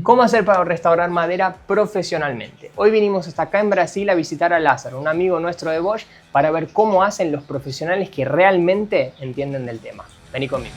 ¿Cómo hacer para restaurar madera profesionalmente? Hoy vinimos hasta acá en Brasil a visitar a Lázaro, un amigo nuestro de Bosch, para ver cómo hacen los profesionales que realmente entienden del tema. Vení conmigo.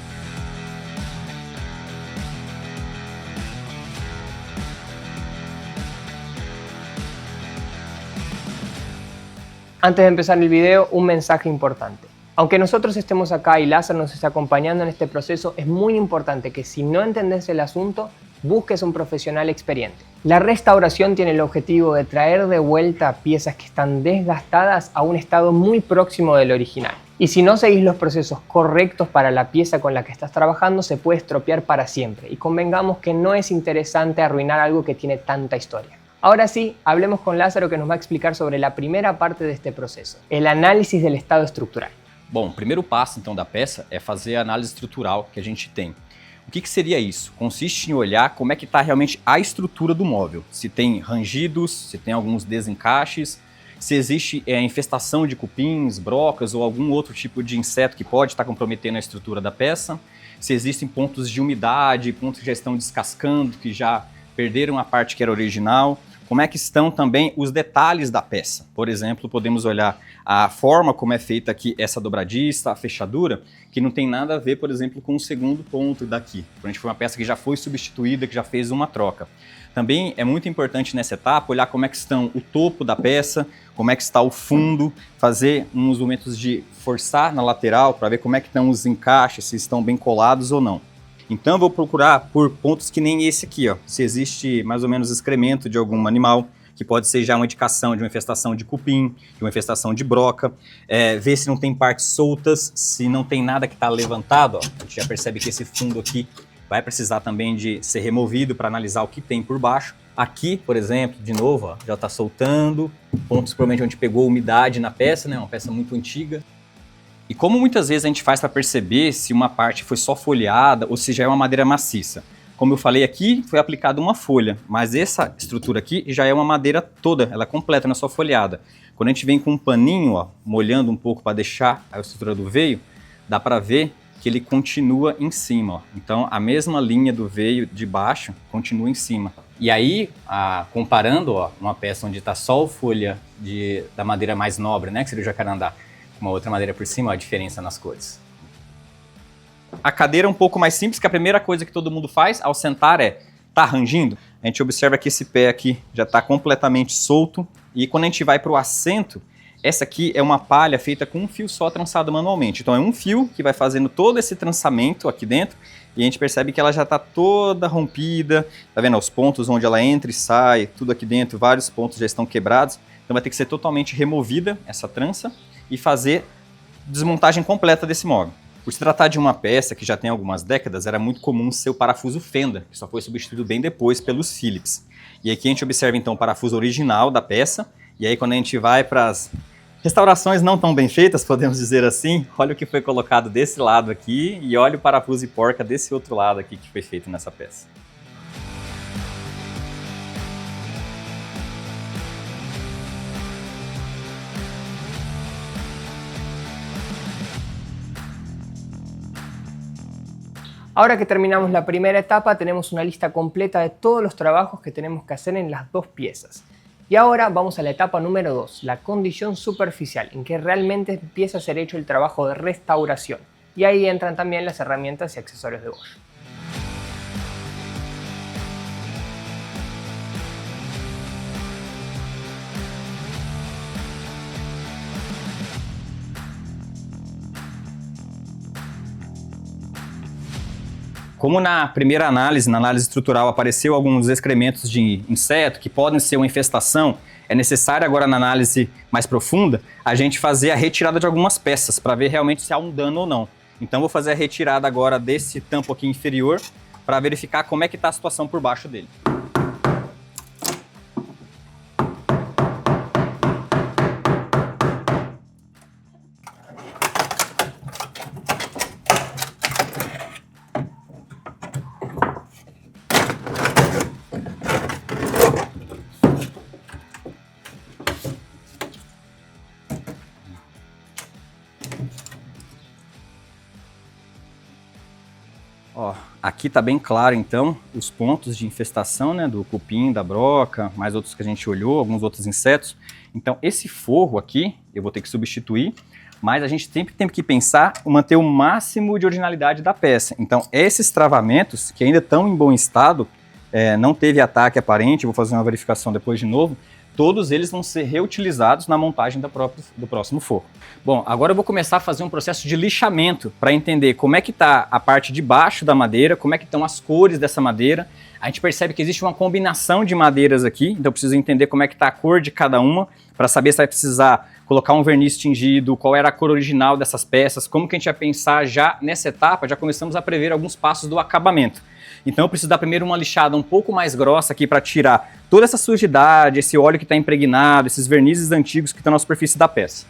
Antes de empezar el video, un mensaje importante. Aunque nosotros estemos acá y Lázaro nos esté acompañando en este proceso, es muy importante que si no entendés el asunto, busques un profesional experiente. La restauración tiene el objetivo de traer de vuelta piezas que están desgastadas a un estado muy próximo del original. Y si no seguís los procesos correctos para la pieza con la que estás trabajando, se puede estropear para siempre. Y convengamos que no es interesante arruinar algo que tiene tanta historia. Ahora sí, hablemos con Lázaro, que nos va a explicar sobre la primera parte de este proceso, el análisis del estado estructural. Bom, o primeiro passo então da peça é fazer a análise estrutural que a gente tem. O que seria isso? Consiste em olhar como é que está realmente a estrutura do móvel. Se tem rangidos, se tem alguns desencaixes, se existe infestação de cupins, brocas ou algum outro tipo de inseto que pode estar comprometendo a estrutura da peça, se existem pontos de umidade, pontos que já estão descascando, que já perderam a parte que era original. Como é que estão também os detalhes da peça. Por exemplo, podemos olhar a forma como é feita aqui essa dobradiça, a fechadura, que não tem nada a ver, por exemplo, com o segundo ponto daqui. A gente foi uma peça que já foi substituída, que já fez uma troca. Também é muito importante nessa etapa olhar como é que estão o topo da peça, como é que está o fundo, fazer uns movimentos de forçar na lateral para ver como é que estão os encaixes, se estão bem colados ou não. Então eu vou procurar por pontos que nem esse aqui, ó. Se existe mais ou menos excremento de algum animal, que pode ser já uma indicação de uma infestação de cupim, de uma infestação de broca. Ver se não tem partes soltas, se não tem nada que está levantado, ó. A gente já percebe que esse fundo aqui vai precisar também de ser removido para analisar o que tem por baixo. Aqui, por exemplo, de novo, ó, já está soltando, pontos provavelmente onde pegou umidade na peça, né? Uma peça muito antiga. E como muitas vezes a gente faz para perceber se uma parte foi só folheada ou se já é uma madeira maciça? Como eu falei aqui, foi aplicada uma folha, mas essa estrutura aqui já é uma madeira toda, ela é completa, não é só folheada. Quando a gente vem com um paninho, ó, molhando um pouco para deixar a estrutura do veio, dá para ver que ele continua em cima. Ó. Então a mesma linha do veio de baixo continua em cima. E aí, comparando ó, uma peça onde está só a folha da madeira mais nobre, né, que seria o jacarandá, uma outra madeira por cima, ó, a diferença nas cores. A cadeira é um pouco mais simples, que a primeira coisa que todo mundo faz ao sentar tá rangindo. A gente observa que esse pé aqui já está completamente solto e quando a gente vai para o assento, essa aqui é uma palha feita com um fio só trançado manualmente. Então é um fio que vai fazendo todo esse trançamento aqui dentro e a gente percebe que ela já está toda rompida, tá vendo? Os pontos onde ela entra e sai, tudo aqui dentro, vários pontos já estão quebrados. Então vai ter que ser totalmente removida essa trança e fazer desmontagem completa desse móvel. Por se tratar de uma peça que já tem algumas décadas, era muito comum ser o parafuso fenda, que só foi substituído bem depois pelos Phillips. E aqui a gente observa então o parafuso original da peça, e aí quando a gente vai para as restaurações não tão bem feitas, podemos dizer assim, olha o que foi colocado desse lado aqui e olha o parafuso e porca desse outro lado aqui que foi feito nessa peça. Ahora que terminamos la primera etapa, tenemos una lista completa de todos los trabajos que tenemos que hacer en las dos piezas. Y ahora vamos a la etapa número 2, la condición superficial, en que realmente empieza a ser hecho el trabajo de restauración. Y ahí entran también las herramientas y accesorios de Bosch. Como na primeira análise, na análise estrutural, apareceu alguns excrementos de inseto que podem ser uma infestação, é necessário agora na análise mais profunda a gente fazer a retirada de algumas peças para ver realmente se há um dano ou não. Então vou fazer a retirada agora desse tampo aqui inferior para verificar como é que está a situação por baixo dele. Ó, Aqui está bem claro, então, os pontos de infestação, né, do cupim, da broca, mais outros que a gente olhou, alguns outros insetos. Então, esse forro aqui, eu vou ter que substituir, mas a gente sempre tem que pensar em manter o máximo de originalidade da peça. Então, esses travamentos, que ainda estão em bom estado, não teve ataque aparente, vou fazer uma verificação depois de novo, todos eles vão ser reutilizados na montagem do próximo forro. Bom, agora eu vou começar a fazer um processo de lixamento para entender como é que está a parte de baixo da madeira, como é que estão as cores dessa madeira. A gente percebe que existe uma combinação de madeiras aqui, então eu preciso entender como é que está a cor de cada uma, para saber se vai precisar colocar um verniz tingido, qual era a cor original dessas peças, como que a gente vai pensar já nessa etapa, já começamos a prever alguns passos do acabamento. Então eu preciso dar primeiro uma lixada um pouco mais grossa aqui para tirar toda essa sujidade, esse óleo que está impregnado, esses vernizes antigos que estão na superfície da peça.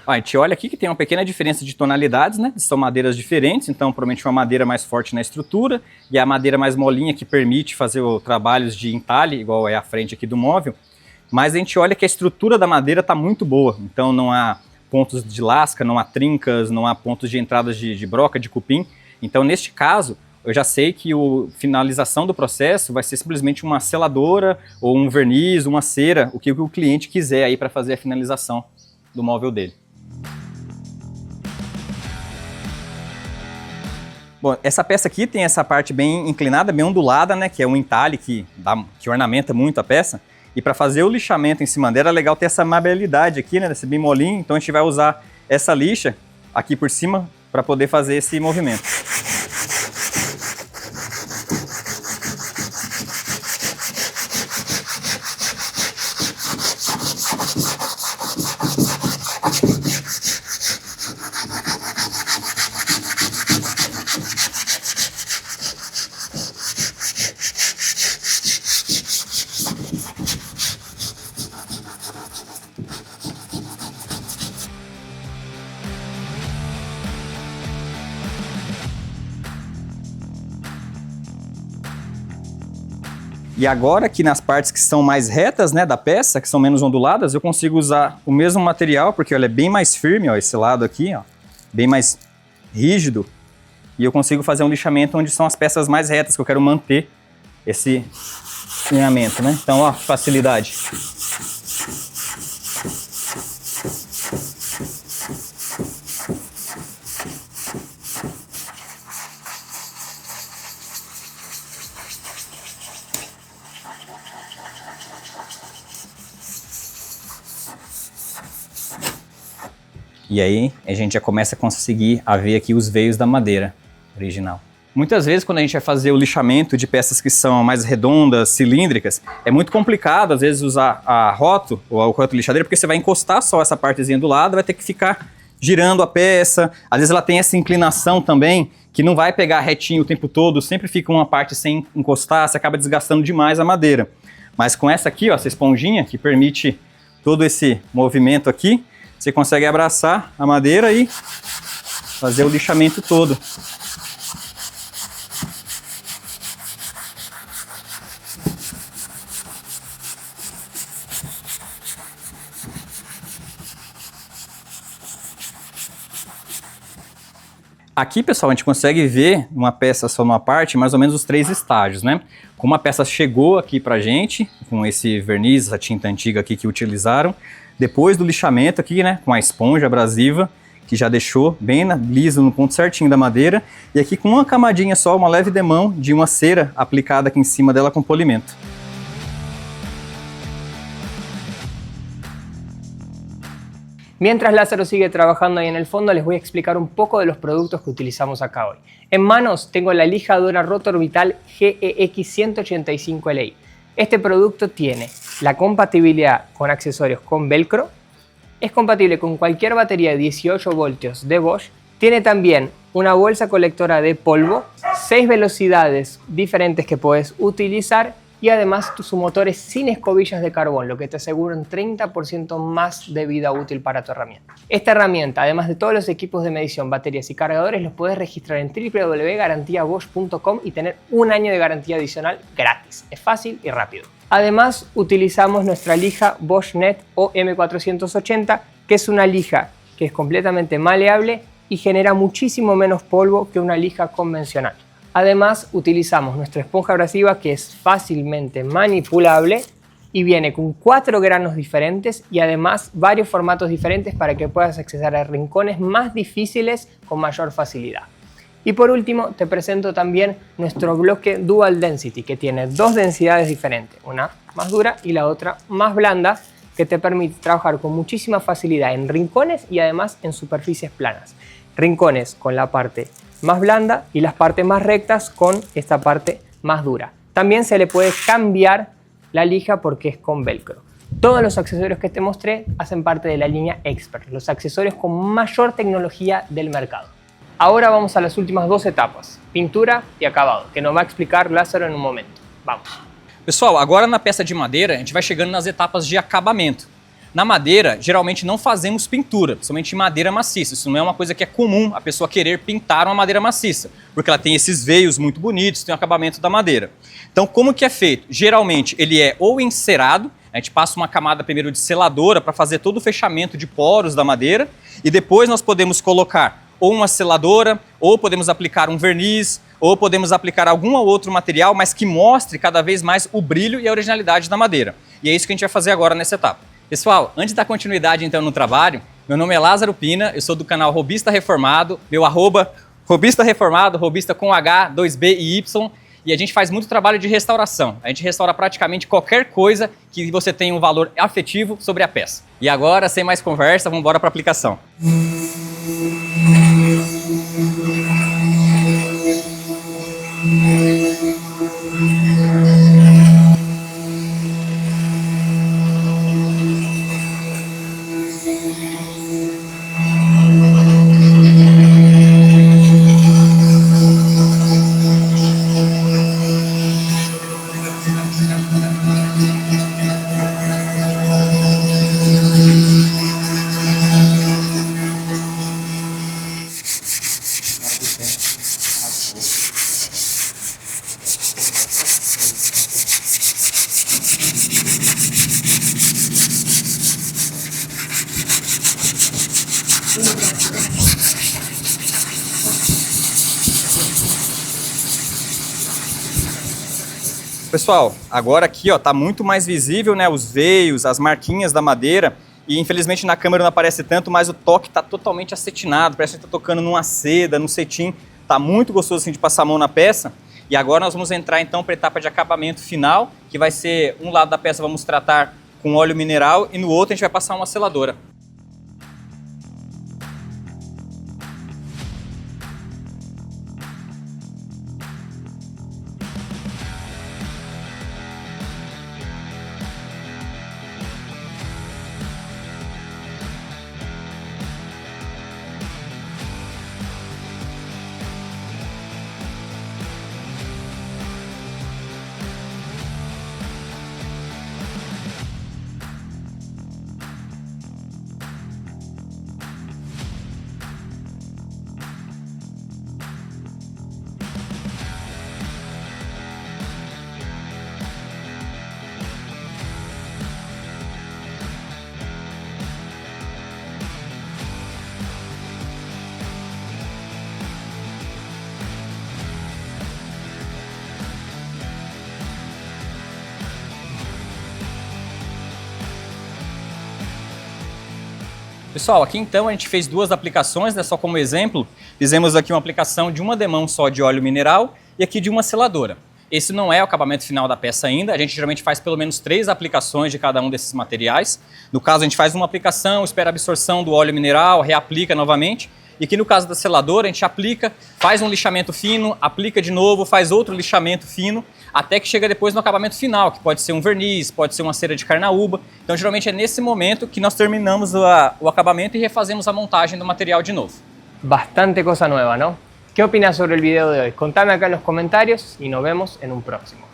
A gente olha aqui que tem uma pequena diferença de tonalidades, né? São madeiras diferentes, então provavelmente uma madeira mais forte na estrutura e a madeira mais molinha que permite fazer trabalhos de entalhe, igual é a frente aqui do móvel. Mas a gente olha que a estrutura da madeira está muito boa, então não há pontos de lasca, não há trincas, não há pontos de entradas de broca, de cupim. Então neste caso, eu já sei que a finalização do processo vai ser simplesmente uma seladora ou um verniz, uma cera, o que o cliente quiser aí para fazer a finalização do móvel dele. Bom, essa peça aqui tem essa parte bem inclinada, bem ondulada, né, que é um entalhe que ornamenta muito a peça. E para fazer o lixamento em cima dela é legal ter essa maleabilidade aqui, né, desse bem molinho. Então a gente vai usar essa lixa aqui por cima para poder fazer esse movimento. E agora aqui nas partes que são mais retas, né, da peça, que são menos onduladas, eu consigo usar o mesmo material, porque ele é bem mais firme, ó, esse lado aqui, ó, bem mais rígido. E eu consigo fazer um lixamento onde são as peças mais retas, que eu quero manter esse alinhamento, né? Então, ó, facilidade. E aí a gente já começa a conseguir ver aqui os veios da madeira original. Muitas vezes quando a gente vai fazer o lixamento de peças que são mais redondas, cilíndricas, é muito complicado às vezes usar a roto ou o roto lixadeira, porque você vai encostar só essa partezinha do lado, vai ter que ficar girando a peça. Às vezes ela tem essa inclinação também, que não vai pegar retinho o tempo todo, sempre fica uma parte sem encostar, você acaba desgastando demais a madeira. Mas com essa aqui, ó, essa esponjinha que permite todo esse movimento aqui, você consegue abraçar a madeira e fazer o lixamento todo. Aqui, pessoal, a gente consegue ver uma peça só numa parte, mais ou menos os 3 estágios, né? Como a peça chegou aqui pra gente, com esse verniz, essa tinta antiga aqui que utilizaram, depois do lixamento aqui, né, com a esponja abrasiva, que já deixou bem liso no ponto certinho da madeira, e aqui com uma camadinha só, uma leve demão de uma cera aplicada aqui em cima dela com polimento. Mientras Lázaro sigue trabajando ahí en el fondo, les voy a explicar un poco de los productos que utilizamos acá hoy. En manos tengo la lijadora Rotorbital GEX 185 LI. Este producto tiene la compatibilidad con accesorios con velcro, es compatible con cualquier batería de 18 voltios de Bosch, tiene también una bolsa colectora de polvo, 6 velocidades diferentes que puedes utilizar y además su motor es sin escobillas de carbón, lo que te asegura un 30% más de vida útil para tu herramienta. Esta herramienta, además de todos los equipos de medición, baterías y cargadores, los puedes registrar en www.garantiabosch.com y tener un año de garantía adicional gratis. Es fácil y rápido. Además, utilizamos nuestra lija Bosch Net o M480, que es una lija que es completamente maleable y genera muchísimo menos polvo que una lija convencional. Además, utilizamos nuestra esponja abrasiva que es fácilmente manipulable y viene con 4 granos diferentes y además varios formatos diferentes para que puedas acceder a rincones más difíciles con mayor facilidad. Y por último, te presento también nuestro bloque Dual Density, que tiene 2 densidades diferentes, una más dura y la otra más blanda, que te permite trabajar con muchísima facilidad en rincones y además en superficies planas. Rincones con la parte más blanda y las partes más rectas con esta parte más dura. También se le puede cambiar la lija porque es con velcro. Todos los accesorios que te mostré hacen parte de la línea Expert, los accesorios con mayor tecnología del mercado. Ahora vamos a las últimas 2 etapas, pintura e acabado, que nos vai explicar Lázaro em um momento. Vamos! Pessoal, agora na peça de madeira, a gente vai chegando nas etapas de acabamento. Na madeira, geralmente não fazemos pintura, principalmente em madeira maciça. Isso não é uma coisa que é comum a pessoa querer pintar uma madeira maciça, porque ela tem esses veios muito bonitos, tem o acabamento da madeira. Então, como que é feito? Geralmente, ele é ou encerado, a gente passa uma camada primeiro de seladora para fazer todo o fechamento de poros da madeira, e depois nós podemos colocar ou uma seladora, ou podemos aplicar um verniz, ou podemos aplicar algum outro material, mas que mostre cada vez mais o brilho e a originalidade da madeira. E é isso que a gente vai fazer agora nessa etapa. Pessoal, antes da continuidade então no trabalho, meu nome é Lázaro Pina, eu sou do canal Robista Reformado, meu arroba Robista Reformado, Robista com H, 2B e Y, e a gente faz muito trabalho de restauração. A gente restaura praticamente qualquer coisa que você tenha um valor afetivo sobre a peça. E agora, sem mais conversa, vamos embora para a aplicação. Pessoal, agora aqui ó, tá muito mais visível, né, os veios, as marquinhas da madeira, e infelizmente na câmera não aparece tanto, mas o toque tá totalmente acetinado, parece que tá tocando numa seda, num cetim, tá muito gostoso assim de passar a mão na peça. E agora nós vamos entrar então para a etapa de acabamento final, que vai ser um lado da peça vamos tratar com óleo mineral e no outro a gente vai passar uma seladora. Pessoal, aqui então a gente fez 2 aplicações, né, só como exemplo, fizemos aqui uma aplicação de uma demão só de óleo mineral e aqui de uma seladora. Esse não é o acabamento final da peça ainda, a gente geralmente faz pelo menos 3 aplicações de cada um desses materiais. No caso a gente faz uma aplicação, espera a absorção do óleo mineral, reaplica novamente E aqui no caso da seladora, a gente aplica, faz um lixamento fino, aplica de novo, faz outro lixamento fino, até que chega depois no acabamento final, que pode ser um verniz, pode ser uma cera de carnaúba. Então geralmente é nesse momento que nós terminamos o acabamento e refazemos a montagem do material de novo. Bastante cosa nueva, ¿no? ¿Qué opinas sobre el video de hoy? Contame acá en los comentarios y nos vemos en un próximo.